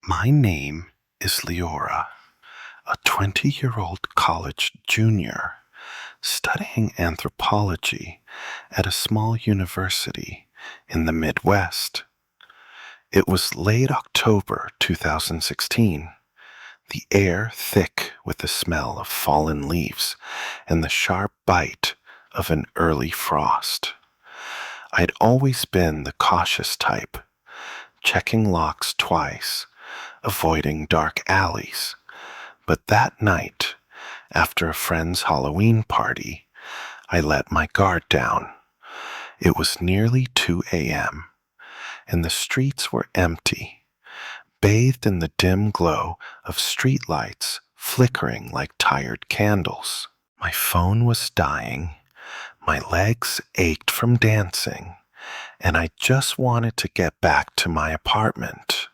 My name is Leora, a 20-year-old college junior studying anthropology at a small university in the Midwest. It was late October 2016, the air thick with the smell of fallen leaves and the sharp bite of an early frost. I'd always been the cautious type, checking locks twice, avoiding dark alleys. But that night, after a friend's Halloween party, I let my guard down. It was nearly 2 a.m., and the streets were empty, bathed in the dim glow of streetlights flickering like tired candles. My phone was dying, my legs ached from dancing, and I just wanted to get back to my apartment.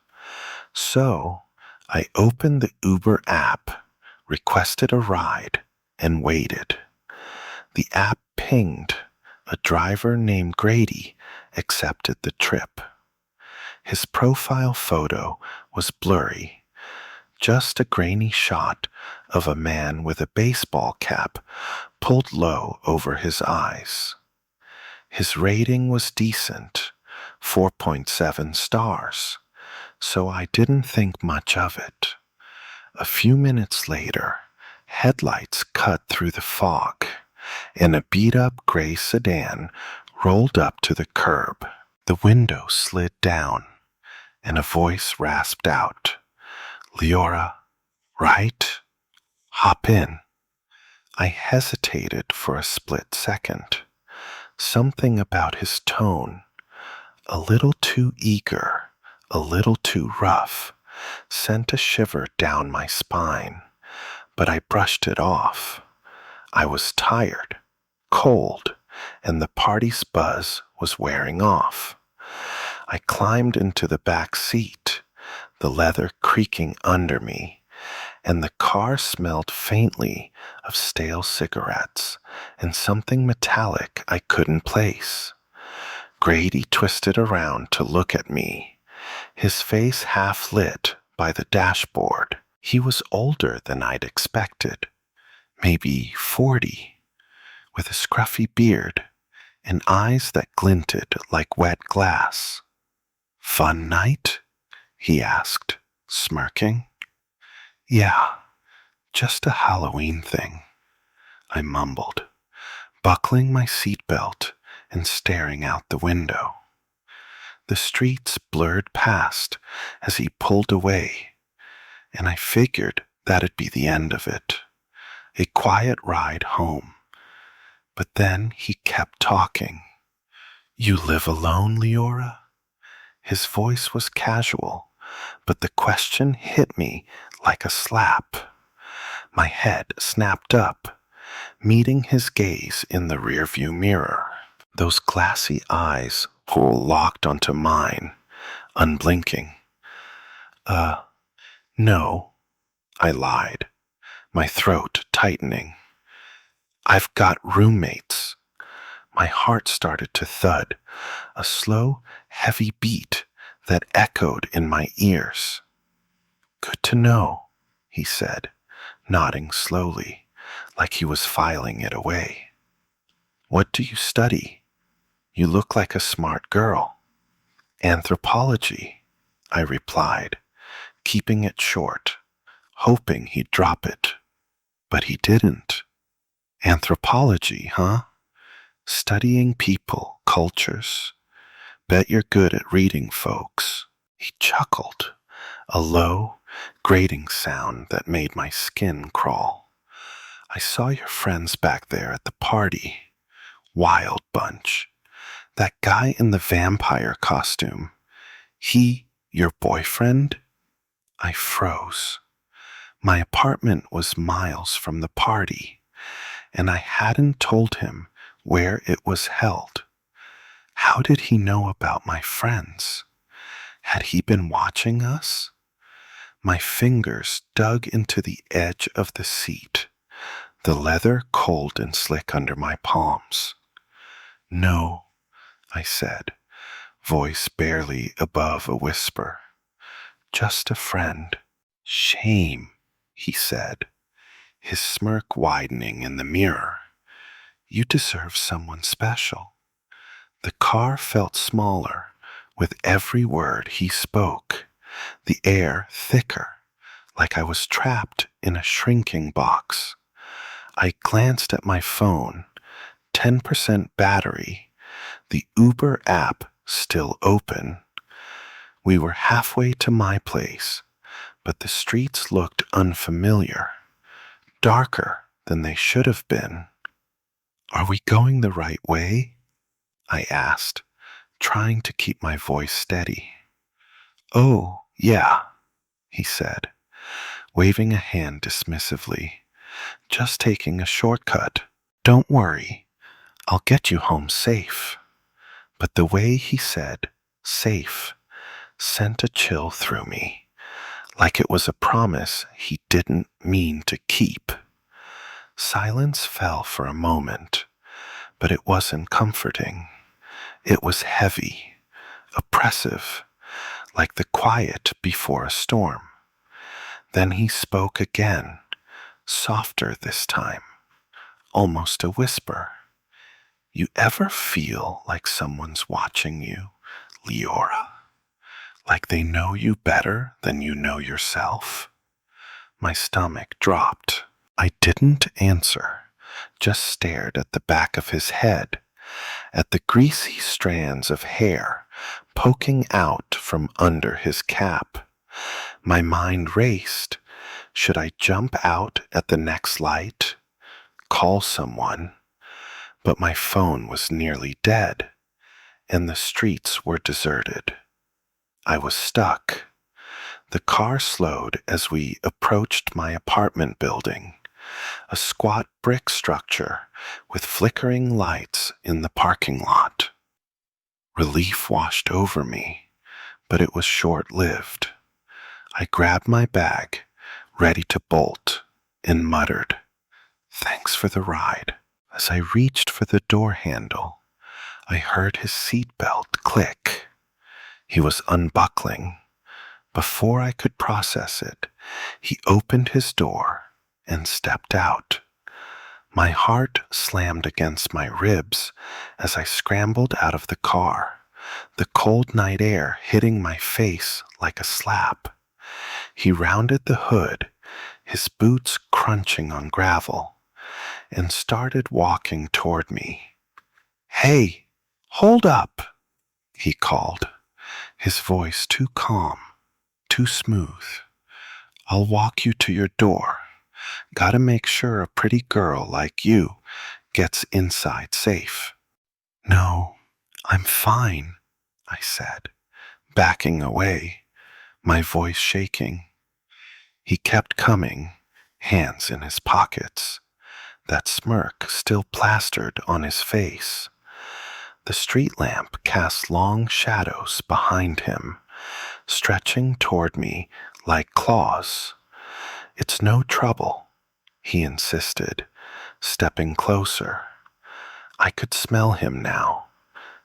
So I opened the Uber app, requested a ride, and waited. The app pinged. A driver named Grady accepted the trip. His profile photo was blurry, just a grainy shot of a man with a baseball cap pulled low over his eyes. His rating was decent, 4.7 stars, so I didn't think much of it. A few minutes later, headlights cut through the fog, and a beat-up gray sedan rolled up to the curb. The window slid down, and a voice rasped out, "Leora, right? Hop in." I hesitated for a split second. Something about his tone, a little too eager, a little too rough, sent a shiver down my spine, but I brushed it off. I was tired, cold, and the party's buzz was wearing off. I climbed into the back seat, the leather creaking under me, and the car smelled faintly of stale cigarettes and something metallic I couldn't place. Grady twisted around to look at me, his face half lit by the dashboard. He was older than I'd expected, maybe 40, with a scruffy beard and eyes that glinted like wet glass. "Fun night?" he asked, smirking. "Yeah, just a Halloween thing," I mumbled, buckling my seatbelt and staring out the window. The streets blurred past as he pulled away, and I figured that'd be the end of it. A quiet ride home. But then he kept talking. "You live alone, Leora?" His voice was casual, but the question hit me like a slap. My head snapped up, meeting his gaze in the rearview mirror. Those glassy eyes were locked onto mine, unblinking. No," I lied, my throat tightening. "I've got roommates." My heart started to thud, a slow, heavy beat that echoed in my ears. "Good to know," he said, nodding slowly, like he was filing it away. "What do you study? You look like a smart girl." "Anthropology," I replied, keeping it short, hoping he'd drop it. But he didn't. "Anthropology, huh? Studying people, cultures. Bet you're good at reading folks." He chuckled, a low, grating sound that made my skin crawl. "I saw your friends back there at the party. Wild bunch. That guy in the vampire costume. He your boyfriend?" I froze. My apartment was miles from the party, and I hadn't told him where it was held. How did he know about my friends? Had he been watching us? My fingers dug into the edge of the seat, the leather cold and slick under my palms. "No," I said, voice barely above a whisper. just a friend." "Shame," he said, his smirk widening in the mirror. "You deserve someone special." The car felt smaller with every word he spoke, the air thicker, like I was trapped in a shrinking box. I glanced at my phone, 10% battery, the Uber app still open. We were halfway to my place, but the streets looked unfamiliar, darker than they should have been. "Are we going the right way?" I asked, trying to keep my voice steady. "Oh, yeah," he said, waving a hand dismissively. "Just taking a shortcut. Don't worry, I'll get you home safe." But the way he said safe sent a chill through me, like it was a promise he didn't mean to keep. Silence fell for a moment, but it wasn't comforting. It was heavy, oppressive, like the quiet before a storm. Then he spoke again, softer this time, almost a whisper. "You ever feel like someone's watching you, Leora? Like they know you better than you know yourself?" My stomach dropped. I didn't answer, just stared at the back of his head, at the greasy strands of hair poking out from under his cap. My mind raced. Should I jump out at the next light? Call someone? But my phone was nearly dead, and the streets were deserted. I was stuck. The car slowed as we approached my apartment building, a squat brick structure with flickering lights in the parking lot. Relief washed over me, but it was short-lived. I grabbed my bag, ready to bolt, and muttered, "Thanks for the ride." As I reached for the door handle, I heard his seatbelt click. He was unbuckling. Before I could process it, he opened his door and stepped out. My heart slammed against my ribs as I scrambled out of the car, the cold night air hitting my face like a slap. He rounded the hood, his boots crunching on gravel, and started walking toward me. "Hey, hold up," he called, his voice too calm, too smooth. "I'll walk you to your door. Gotta make sure a pretty girl like you gets inside safe." "No, I'm fine," I said, backing away, my voice shaking. He kept coming, hands in his pockets, that smirk still plastered on his face. The street lamp cast long shadows behind him, stretching toward me like claws. "It's no trouble," he insisted, stepping closer. I could smell him now.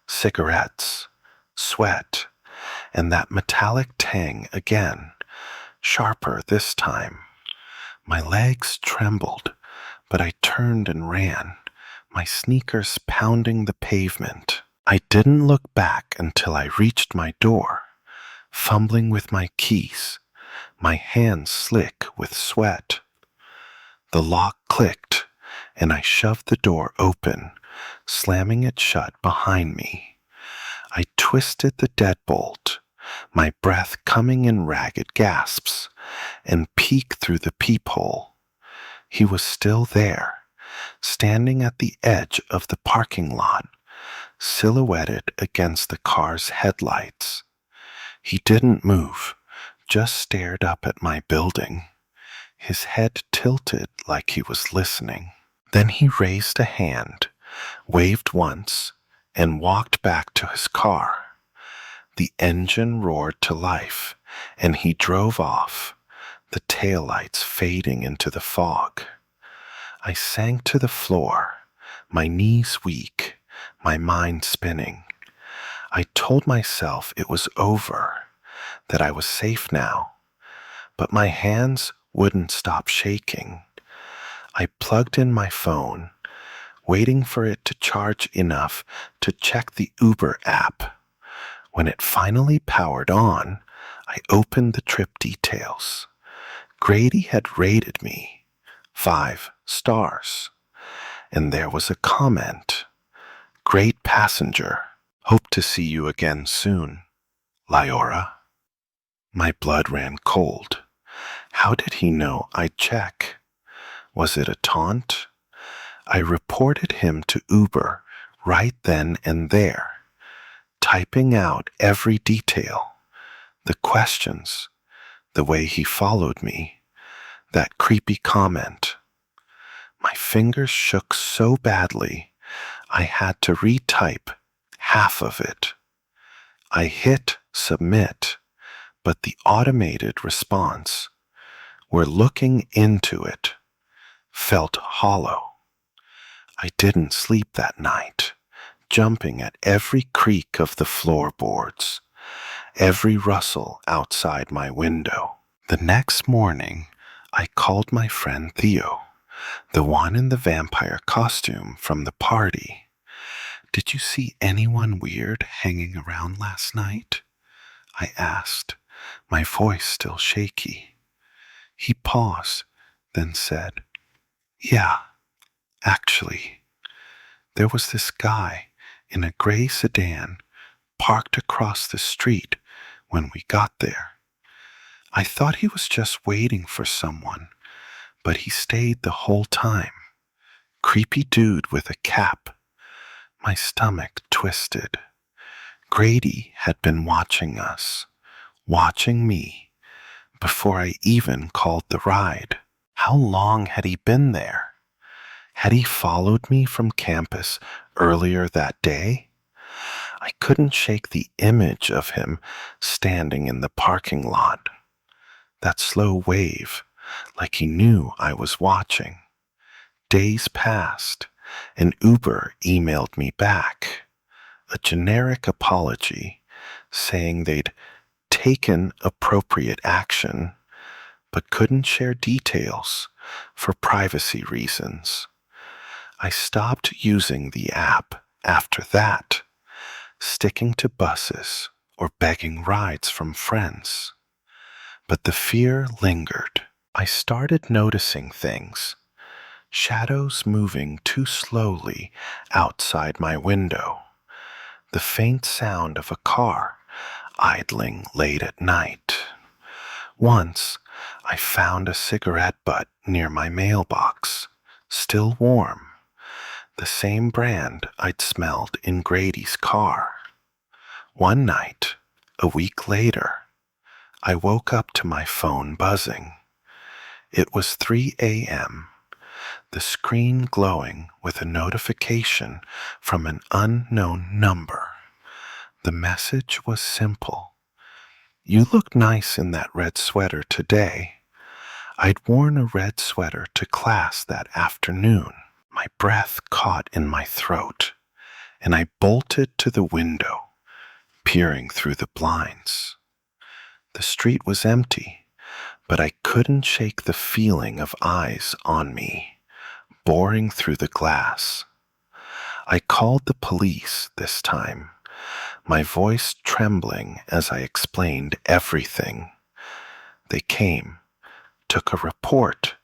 Cigarettes, sweat, and that metallic tang again, sharper this time. My legs trembled, but I turned and ran, my sneakers pounding the pavement. I didn't look back until I reached my door, fumbling with my keys, my hands slick with sweat. The lock clicked, and I shoved the door open, slamming it shut behind me. I twisted the deadbolt, my breath coming in ragged gasps, and peeked through the peephole. He was still there, standing at the edge of the parking lot, silhouetted against the car's headlights. He didn't move, just stared up at my building, his head tilted like he was listening. Then he raised a hand, waved once, and walked back to his car. The engine roared to life, and he drove off, the taillights fading into the fog. I sank to the floor, my knees weak, my mind spinning. I told myself it was over, that I was safe now, but my hands wouldn't stop shaking. I plugged in my phone, waiting for it to charge enough to check the Uber app. When it finally powered on, I opened the trip details. Grady had rated me 5 stars, and there was a comment. Great passenger. Hope to see you again soon, Lyora. My blood ran cold. How did he know I'd check? Was it a taunt? I reported him to Uber right then and there, typing out every detail, the questions, the way he followed me, that creepy comment. My fingers shook so badly, I had to retype half of it. I hit submit, but the automated response, "We're looking into it," felt hollow. I didn't sleep that night, jumping at every creak of the floorboards, every rustle outside my window. The next morning, I called my friend Theo, the one in the vampire costume from the party. "Did you see anyone weird hanging around last night?" I asked, my voice still shaky. He paused, then said, "Yeah, actually, there was this guy in a gray sedan parked across the street when we got there. I thought he was just waiting for someone, but he stayed the whole time. Creepy dude with a cap." My stomach twisted. Grady had been watching us, watching me, before I even called the ride. How long had he been there? Had he followed me from campus earlier that day? I couldn't shake the image of him standing in the parking lot. That slow wave, like he knew I was watching. Days passed, and Uber emailed me back. A generic apology, saying they'd taken appropriate action, but couldn't share details for privacy reasons. I stopped using the app after that, sticking to buses or begging rides from friends. But the fear lingered. I started noticing things, shadows moving too slowly outside my window, the faint sound of a car idling late at night. Once, I found a cigarette butt near my mailbox, still warm, the same brand I'd smelled in Grady's car. One night, a week later, I woke up to my phone buzzing. It was 3 a.m., the screen glowing with a notification from an unknown number. The message was simple. "You look nice in that red sweater today." I'd worn a red sweater to class that afternoon. My breath caught in my throat, and I bolted to the window, peering through the blinds. The street was empty, but I couldn't shake the feeling of eyes on me, boring through the glass. I called the police this time, my voice trembling as I explained everything. They came, took a report,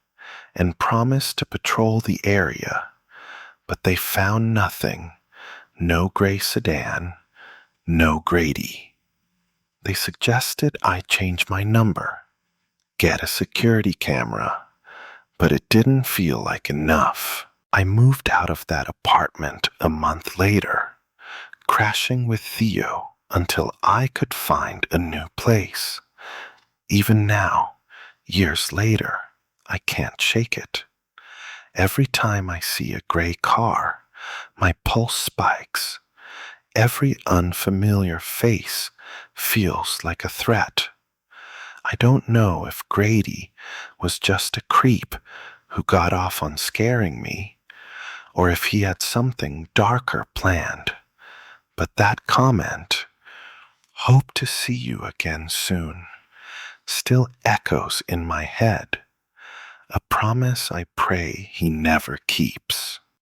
and promised to patrol the area, but they found nothing. No gray sedan, no Grady. They suggested I change my number, get a security camera, but it didn't feel like enough. I moved out of that apartment a month later, crashing with Theo until I could find a new place. Even now, years later, I can't shake it. Every time I see a gray car, my pulse spikes. Every unfamiliar face feels like a threat. I don't know if Grady was just a creep who got off on scaring me, or if he had something darker planned. But that comment, Hope to see you again soon still echoes in my head, a promise I pray he never keeps.